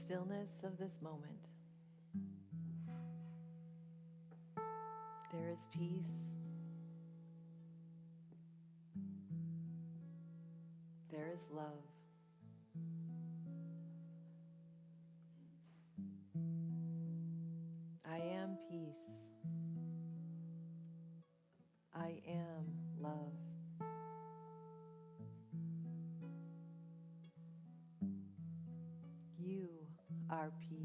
stillness of this moment, there is peace, there is love. I am peace. I am love. You are peace.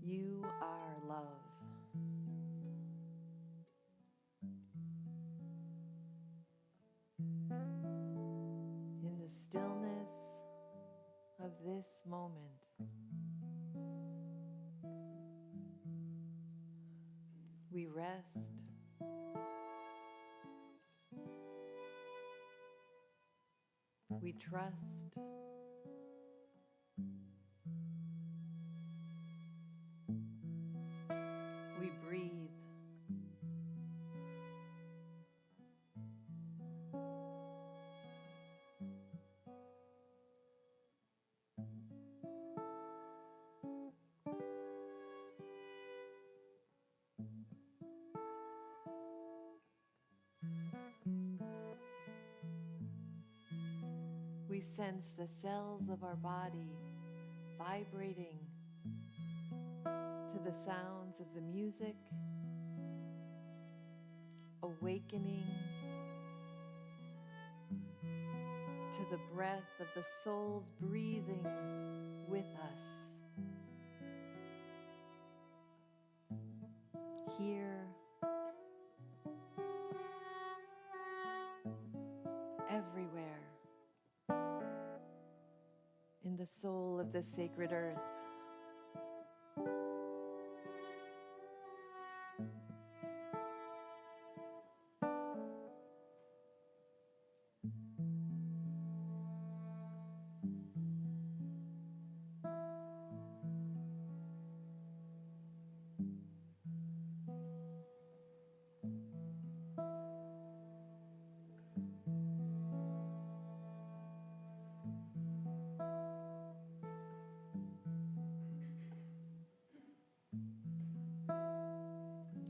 You are love. In the stillness of this moment, we rest. We trust. We breathe. We sense the cells of our body vibrating to the sounds of the music, awakening to the breath of the souls breathing with us. Here, everywhere, in the soul of the sacred earth.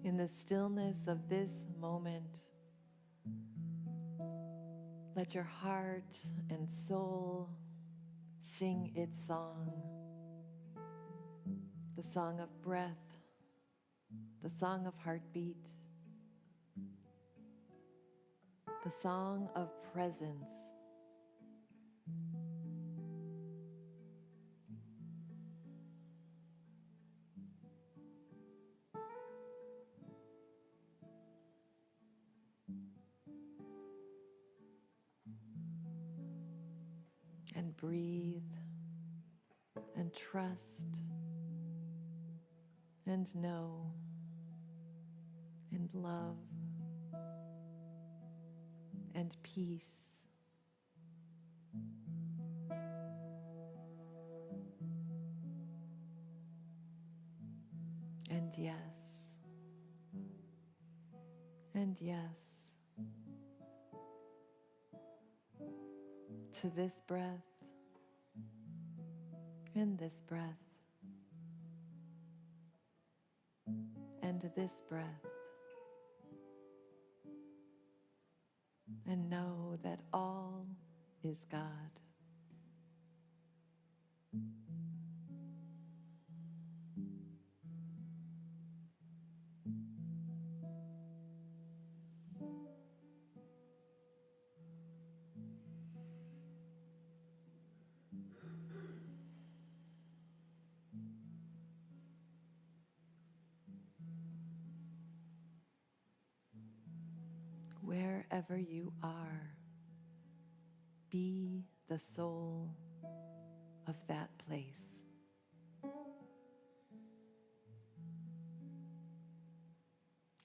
In the stillness of this moment, let your heart and soul sing its song, the song of breath, the song of heartbeat, the song of presence. And breathe and trust and know and love and peace. And yes, and yes, to this breath and this breath and this breath, and know that all is God. Wherever you are, be the soul of that place.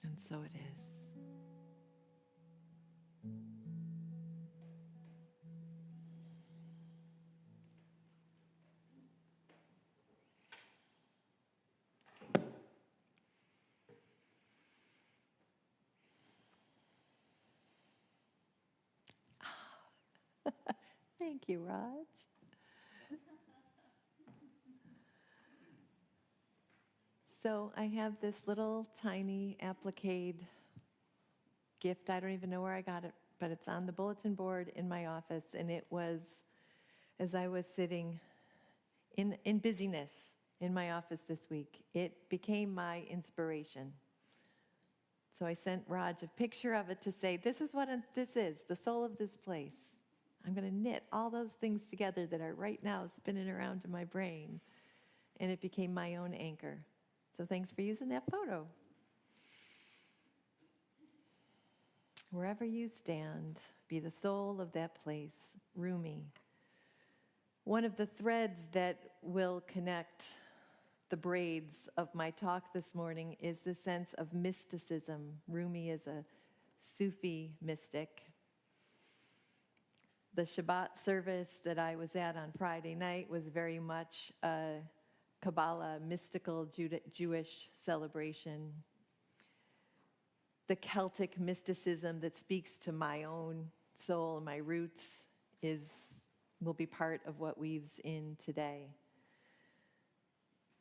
And so it is. Thank you, Raj. So I have this little tiny applique gift. I don't even know where I got it, but it's on the bulletin board in my office. And it was, as I was sitting in busyness in my office this week, it became my inspiration. So I sent Raj a picture of it to say, this is what this is, the soul of this place. I'm going to knit all those things together that are right now spinning around in my brain. And it became my own anchor. So thanks for using that photo. Wherever you stand, be the soul of that place, Rumi. One of the threads that will connect the braids of my talk this morning is the sense of mysticism. Rumi is a Sufi mystic. The Shabbat service that I was at on Friday night was very much a Kabbalah, mystical Jewish celebration. The Celtic mysticism that speaks to my own soul and my roots will be part of what weaves in today.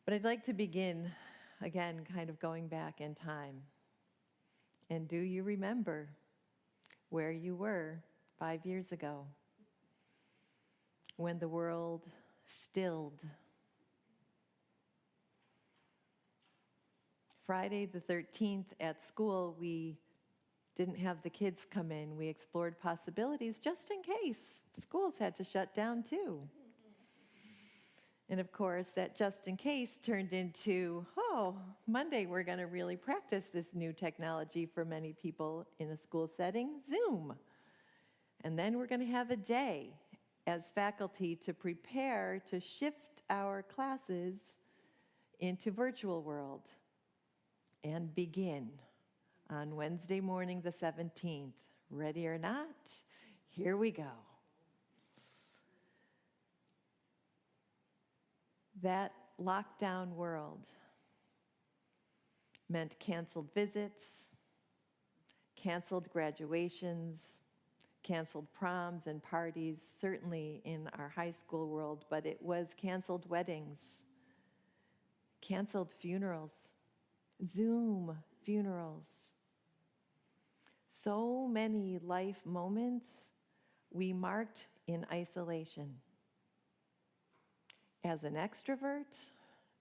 But I'd like to begin, again, kind of going back in time. And do you remember where you were 5 years ago when the world stilled? Friday the 13th at school, we didn't have the kids come in. We explored possibilities just in case. Schools had to shut down too. And of course, that just in case turned into, Monday we're going to really practice this new technology for many people in a school setting, Zoom. And then we're going to have a day as faculty to prepare to shift our classes into virtual world and begin on Wednesday morning the 17th. Ready or not, here we go. That lockdown world meant canceled visits, canceled graduations, canceled proms and parties, certainly in our high school world, but it was canceled weddings, canceled funerals, Zoom funerals. So many life moments we marked in isolation. As an extrovert,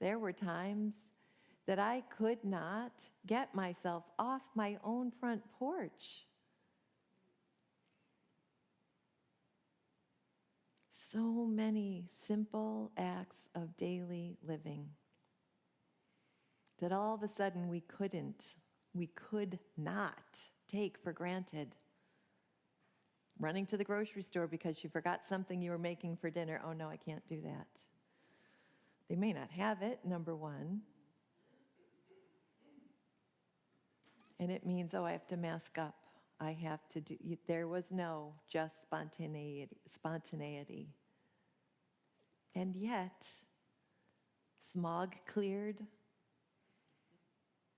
there were times that I could not get myself off my own front porch. So many simple acts of daily living that all of a sudden we could not take for granted. Running to the grocery store because you forgot something you were making for dinner. Oh no, I can't do that. They may not have it, number one. And it means, I have to mask up. I have to do, there was no just spontaneity. And yet, smog cleared.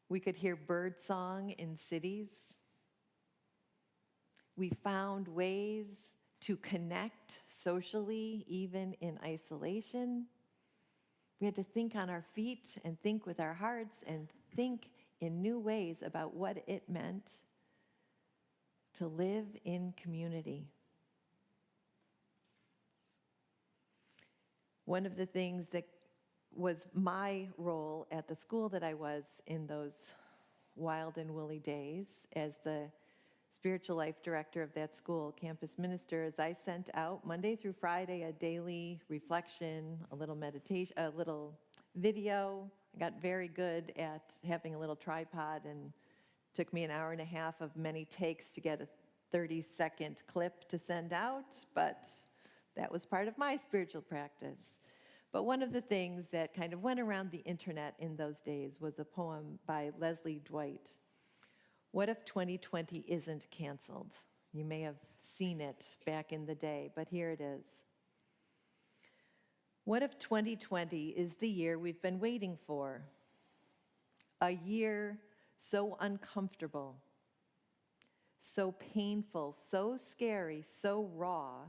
We could hear bird song in cities. We found ways to connect socially, even in isolation. We had to think on our feet and think with our hearts and think in new ways about what it meant to live in community. One of the things that was my role at the school that I was in those wild and woolly days as the spiritual life director of that school, campus minister, as I sent out Monday through Friday a daily reflection, a little meditation, a little video. I got very good at having a little tripod, and took me an hour and a half of many takes to get a 30-second clip to send out, but that was part of my spiritual practice. But one of the things that kind of went around the internet in those days was a poem by Leslie Dwight. What if 2020 isn't canceled? You may have seen it back in the day, but here it is. What if 2020 is the year we've been waiting for? A year so uncomfortable, so painful, so scary, so raw,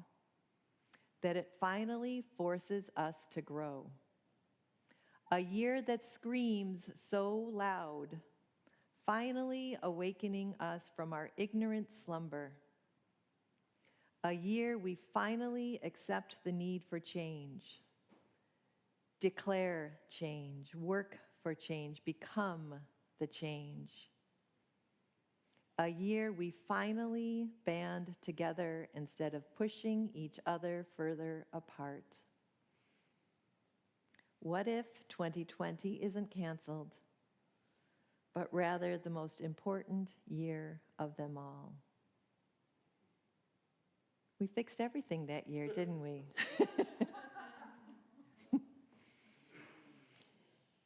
that it finally forces us to grow. A year that screams so loud, finally awakening us from our ignorant slumber. A year we finally accept the need for change, declare change, work for change, become the change. A year we finally band together instead of pushing each other further apart. What if 2020 isn't canceled, but rather the most important year of them all? We fixed everything that year, didn't we?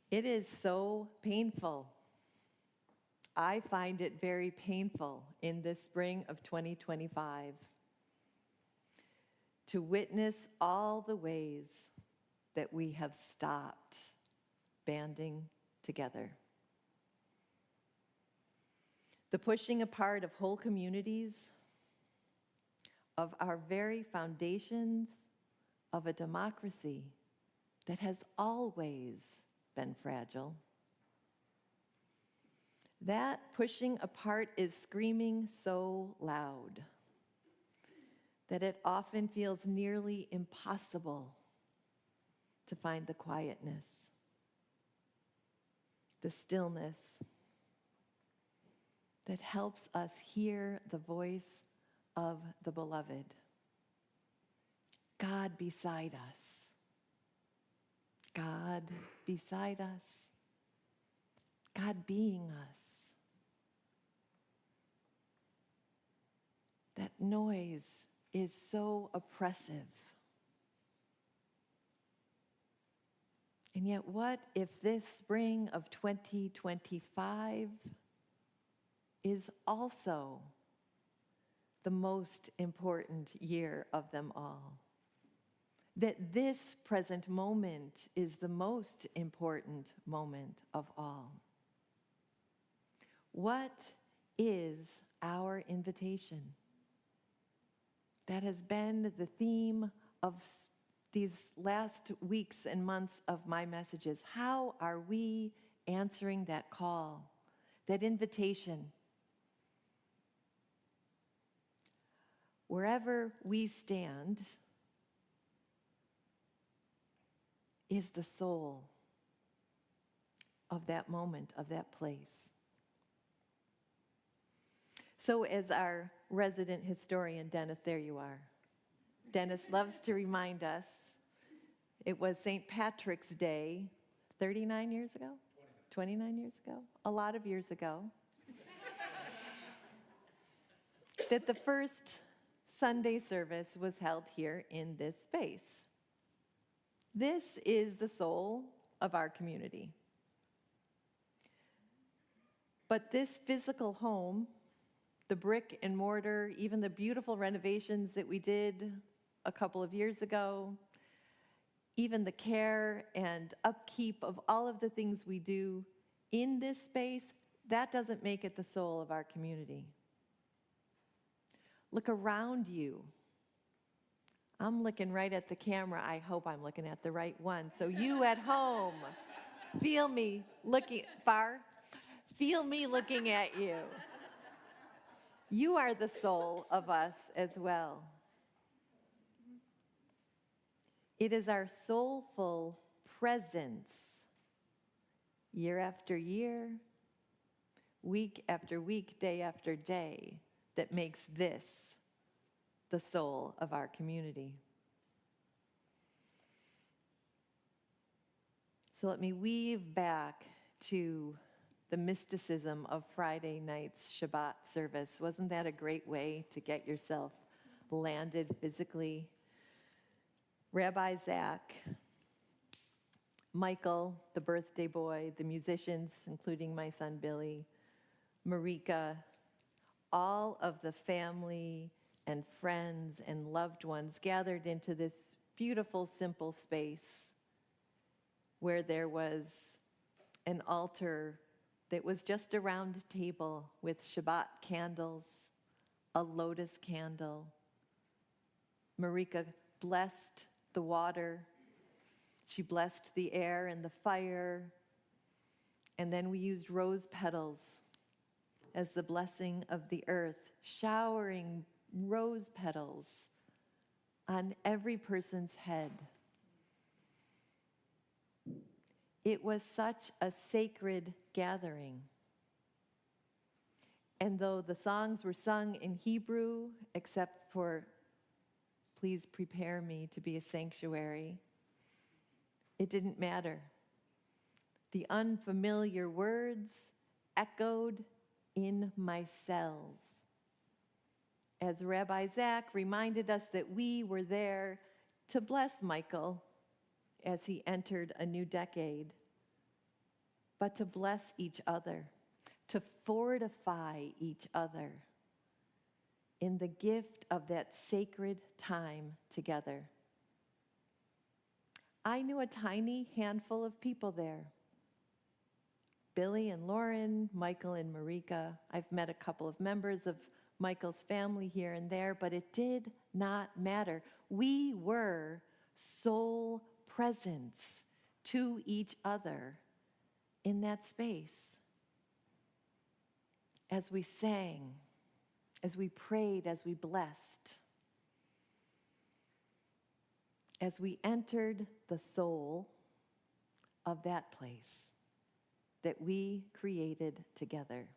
It is so painful. I find it very painful in this spring of 2025 to witness all the ways that we have stopped banding together. The pushing apart of whole communities, of our very foundations of a democracy that has always been fragile. That pushing apart is screaming so loud that it often feels nearly impossible to find the quietness, the stillness that helps us hear the voice of the beloved, God beside us, God beside us, God being us. That noise is so oppressive. And yet, what if this spring of 2025 is also the most important year of them all? That this present moment is the most important moment of all. What is our invitation? That has been the theme of these last weeks and months of my messages. How are we answering that call, that invitation? Wherever we stand is the soul of that moment, of that place. So as our resident historian, Dennis, there you are. Dennis loves to remind us, it was St. Patrick's Day 39 years ago? 29 years ago? A lot of years ago. That the first Sunday service was held here in this space. This is the soul of our community. But this physical home, the brick and mortar, even the beautiful renovations that we did a couple of years ago, even the care and upkeep of all of the things we do in this space, that doesn't make it the soul of our community. Look around you. I'm looking right at the camera. I hope I'm looking at the right one. So you at home, feel me looking far. Feel me looking at you. You are the soul of us as well. It is our soulful presence, year after year, week after week, day after day, that makes this the soul of our community. So let me weave back to the mysticism of Friday night's Shabbat service. Wasn't that a great way to get yourself landed physically? Rabbi Zach, Michael, the birthday boy, the musicians, including my son Billy, Marika, all of the family and friends and loved ones gathered into this beautiful, simple space where there was an altar that was just a round table with Shabbat candles, a lotus candle. Marika blessed the water. She blessed the air and the fire. And then we used rose petals as the blessing of the earth, showering rose petals on every person's head. It was such a sacred gathering. And though the songs were sung in Hebrew, except for "Please prepare me to be a sanctuary," it didn't matter. The unfamiliar words echoed in my cells as Rabbi Zach reminded us that we were there to bless Michael as he entered a new decade, but to bless each other, to fortify each other in the gift of that sacred time together. I knew a tiny handful of people there. Billy and Lauren, Michael and Marika. I've met a couple of members of Michael's family here and there, but it did not matter. We were soul presence to each other in that space. As we sang, as we prayed, as we blessed, as we entered the soul of that place that we created together.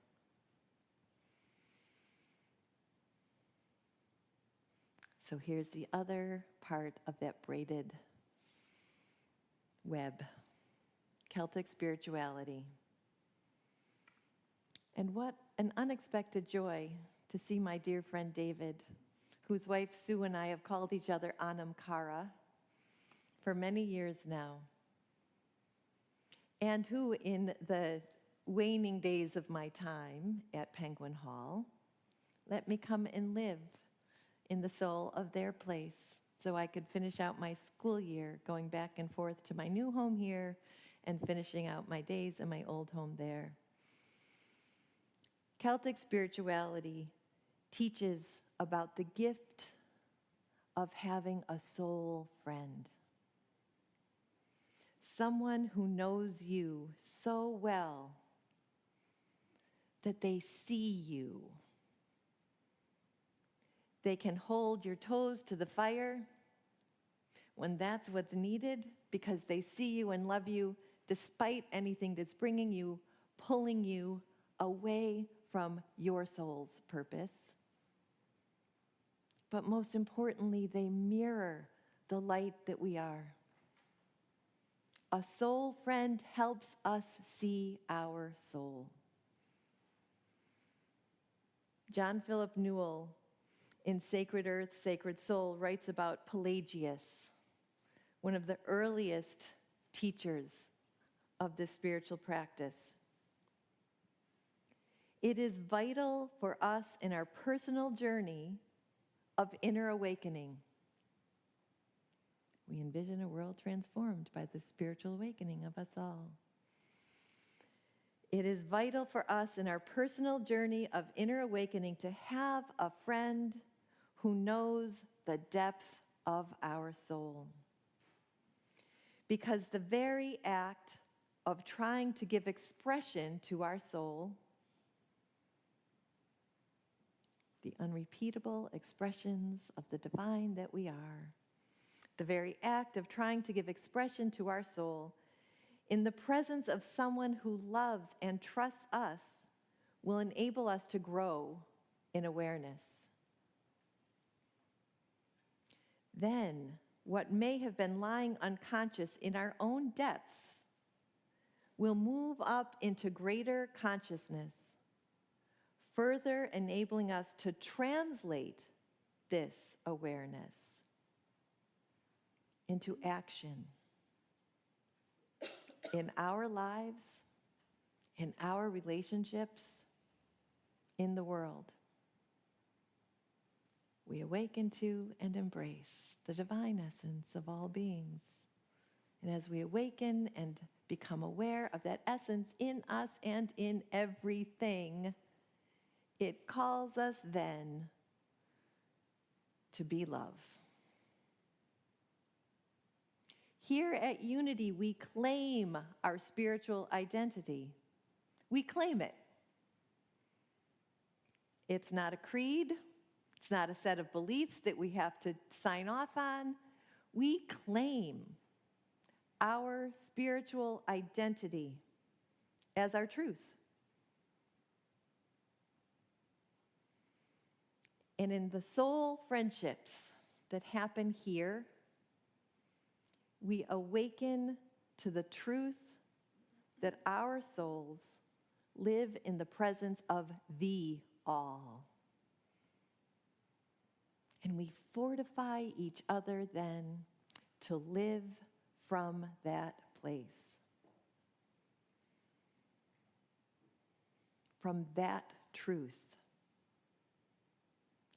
So here's the other part of that braided web, Celtic spirituality. And what an unexpected joy to see my dear friend David, whose wife Sue and I have called each other Anam Cara for many years now, and who in the waning days of my time at Penguin Hall let me come and live in the soul of their place so I could finish out my school year, going back and forth to my new home here and finishing out my days in my old home there. Celtic spirituality teaches about the gift of having a soul friend. Someone who knows you so well that they see you. They can hold your toes to the fire when that's what's needed because they see you and love you despite anything that's bringing you, pulling you away from your soul's purpose. But most importantly, they mirror the light that we are. A soul friend helps us see our soul. John Philip Newell, in Sacred Earth, Sacred Soul, writes about Pelagius, one of the earliest teachers of this spiritual practice. It is vital for us in our personal journey of inner awakening. We envision a world transformed by the spiritual awakening of us all. It is vital for us in our personal journey of inner awakening to have a friend who knows the depth of our soul. Because the very act of trying to give expression to our soul, the unrepeatable expressions of the divine that we are, the very act of trying to give expression to our soul in the presence of someone who loves and trusts us will enable us to grow in awareness. Then, what may have been lying unconscious in our own depths will move up into greater consciousness, further enabling us to translate this awareness into action in our lives, in our relationships, in the world. We awaken to and embrace the divine essence of all beings. And as we awaken and become aware of that essence in us and in everything, it calls us then to be love. Here at Unity, we claim our spiritual identity. We claim it. It's not a creed. It's not a set of beliefs that we have to sign off on. We claim our spiritual identity as our truth. And in the soul friendships that happen here, we awaken to the truth that our souls live in the presence of the all. And we fortify each other then to live from that place. From that truth.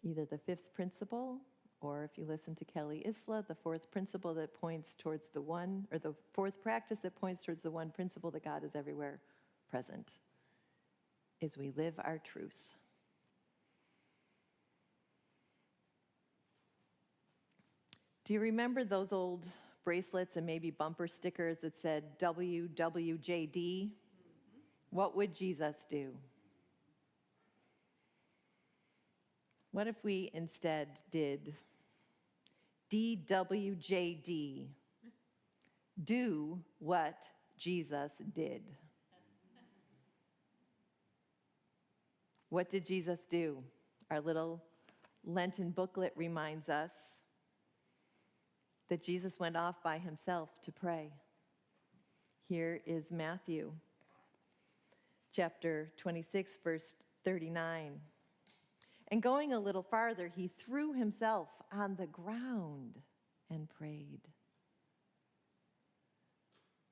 Either the fifth principle, or if you listen to Kelly Isla, the fourth principle that points towards the one, or the fourth practice that points towards the one principle that God is everywhere present, is we live our truth. Do you remember those old bracelets and maybe bumper stickers that said WWJD? Mm-hmm. What would Jesus do? What if we instead did DWJD? Do what Jesus did. What did Jesus do? Our little Lenten booklet reminds us that Jesus went off by himself to pray. Here is Matthew chapter 26, verse 39. And going a little farther, he threw himself on the ground and prayed.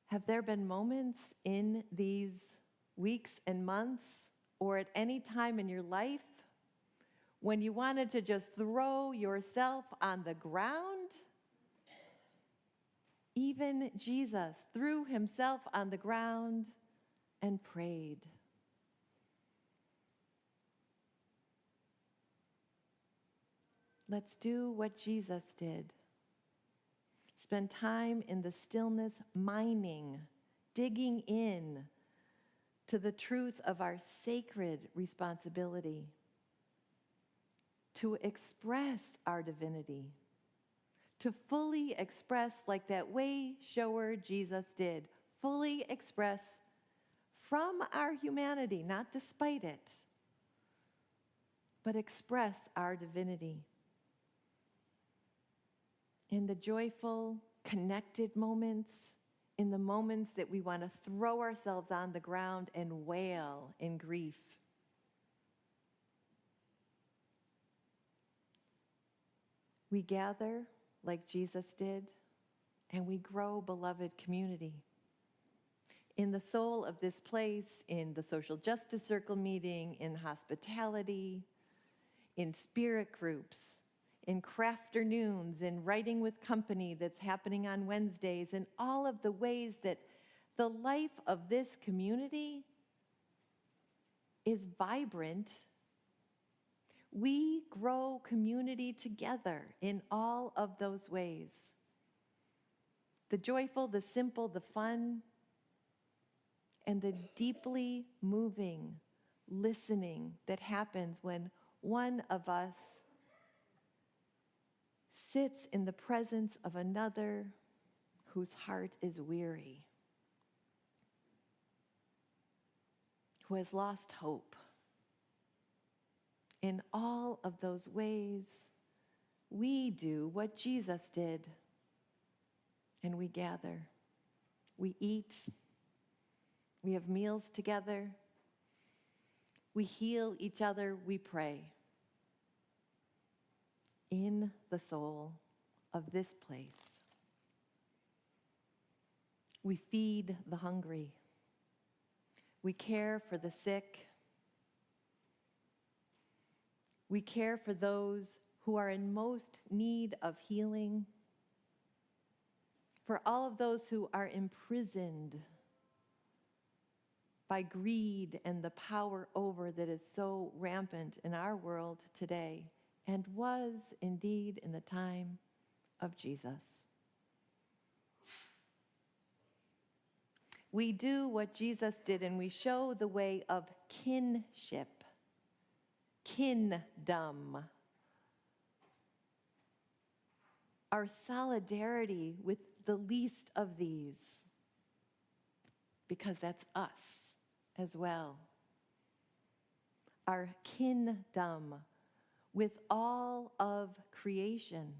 Have there been moments in these weeks and months, or at any time in your life, when you wanted to just throw yourself on the ground? Even Jesus threw himself on the ground and prayed. Let's do what Jesus did. Spend time in the stillness, mining, digging in to the truth of our sacred responsibility to express our divinity, to fully express like that way shower Jesus did, fully express from our humanity, not despite it, but express our divinity. In the joyful, connected moments, in the moments that we want to throw ourselves on the ground and wail in grief. We gather like Jesus did, and we grow beloved community. In the soul of this place, in the social justice circle meeting, in hospitality, in spirit groups, in crafternoons, in writing with company that's happening on Wednesdays, and all of the ways that the life of this community is vibrant. We grow community together in all of those ways. The joyful, the simple, the fun, and the deeply moving listening that happens when one of us sits in the presence of another whose heart is weary, who has lost hope. In all of those ways, we do what Jesus did, and we gather. We eat. We have meals together. We heal each other. We pray. In the soul of this place, we feed the hungry. We care for the sick. We care for those who are in most need of healing, for all of those who are imprisoned by greed and the power over that is so rampant in our world today, and was indeed in the time of Jesus. We do what Jesus did, and we show the way of kinship, kingdom, our solidarity with the least of these, because that's us as well. Our kingdom with all of creation.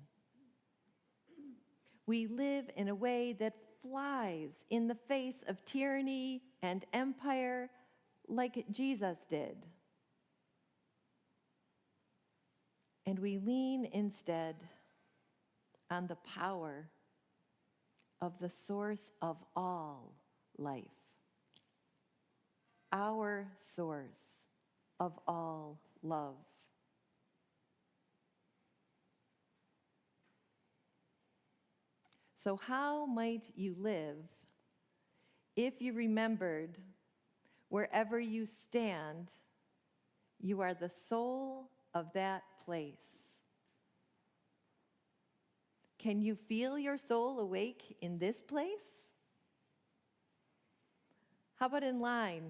We live in a way that flies in the face of tyranny and empire like Jesus did. And we lean instead on the power of the source of all life, our source of all love. So how might you live if you remembered wherever you stand, you are the soul of that place? Can you feel your soul awake in this place? How about in line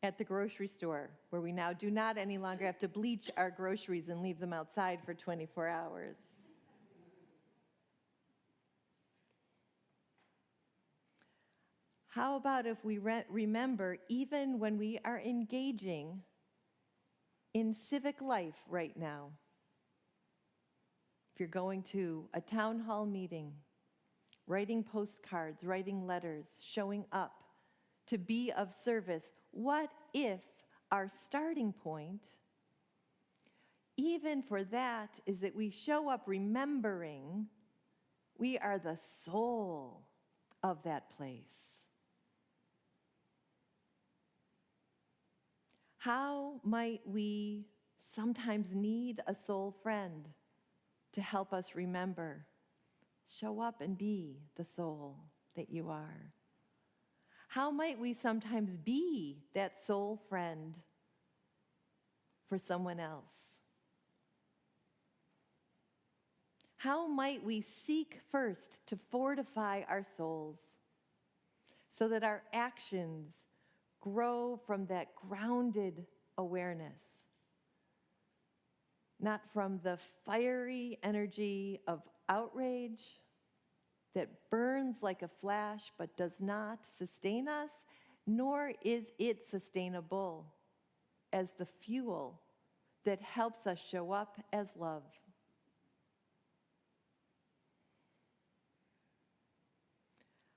at the grocery store, where we now do not any longer have to bleach our groceries and leave them outside for 24 hours? How about if we remember, even when we are engaging in civic life right now, if you're going to a town hall meeting, writing postcards, writing letters, showing up to be of service, what if our starting point, even for that, is that we show up remembering we are the soul of that place? How might we sometimes need a soul friend to help us remember? Show up and be the soul that you are. How might we sometimes be that soul friend for someone else? How might we seek first to fortify our souls so that our actions grow from that grounded awareness, not from the fiery energy of outrage that burns like a flash but does not sustain us, nor is it sustainable as the fuel that helps us show up as love.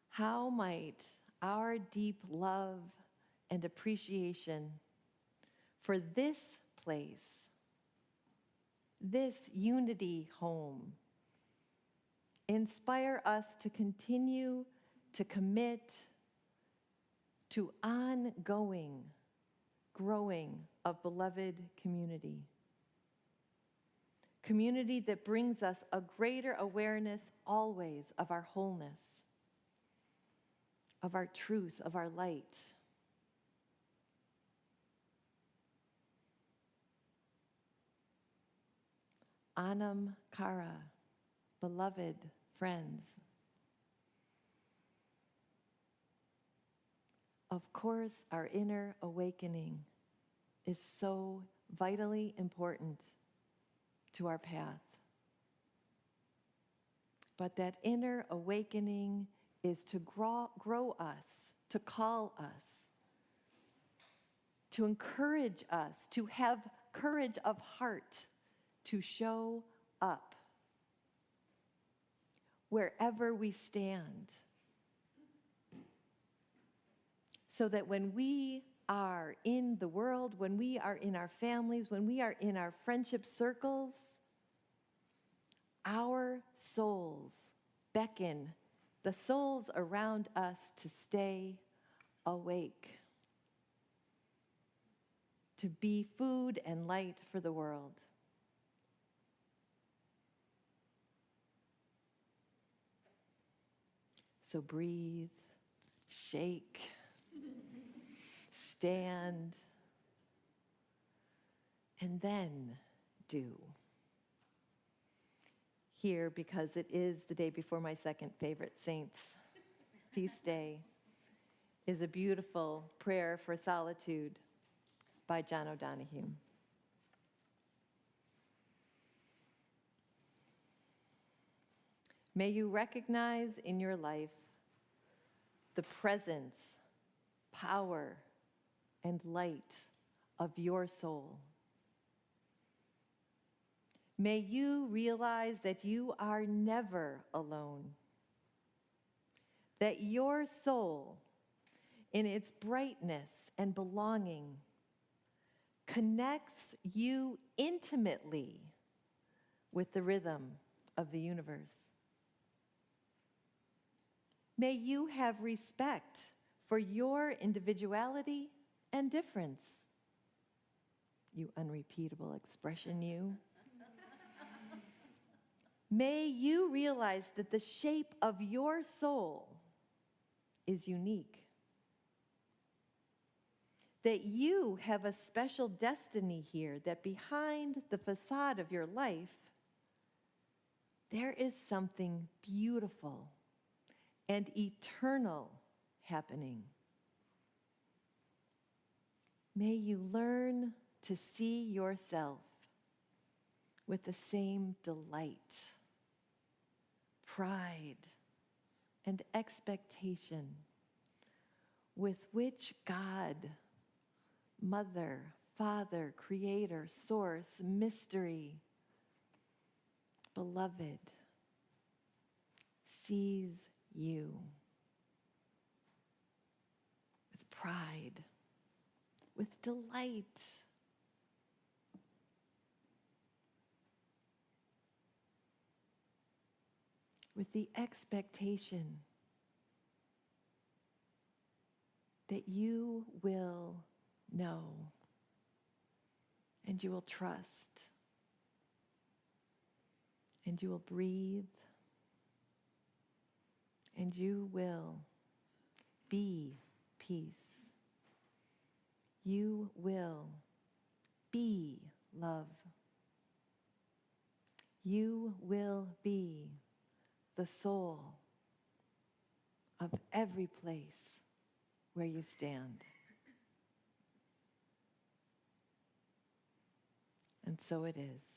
How might our deep love and appreciation for this place, this unity home, inspire us to continue to commit to ongoing growing of beloved community? Community that brings us a greater awareness always of our wholeness, of our truth, of our light. Anam Cara, beloved friends. Of course, our inner awakening is so vitally important to our path. But that inner awakening is to grow us, to call us, to encourage us, to have courage of heart, to show up wherever we stand, so that when we are in the world, when we are in our families, when we are in our friendship circles, our souls beckon the souls around us to stay awake, to be food and light for the world. So breathe, shake, stand, and then do. Here, because it is the day before my second favorite saint's feast day, is a beautiful prayer for solitude by John O'Donohue. May you recognize in your life the presence, power, and light of your soul. May you realize that you are never alone, that your soul, in its brightness and belonging, connects you intimately with the rhythm of the universe. May you have respect for your individuality and difference. You unrepeatable expression, you. May you realize that the shape of your soul is unique, that you have a special destiny here, that behind the facade of your life, there is something beautiful and eternal happening. May you learn to see yourself with the same delight, pride, and expectation with which God, Mother, Father, Creator, Source, Mystery, Beloved, sees you with pride, with delight. With the expectation that you will know and you will trust and you will breathe and you will be peace. You will be love. You will be the soul of every place where you stand. And so it is.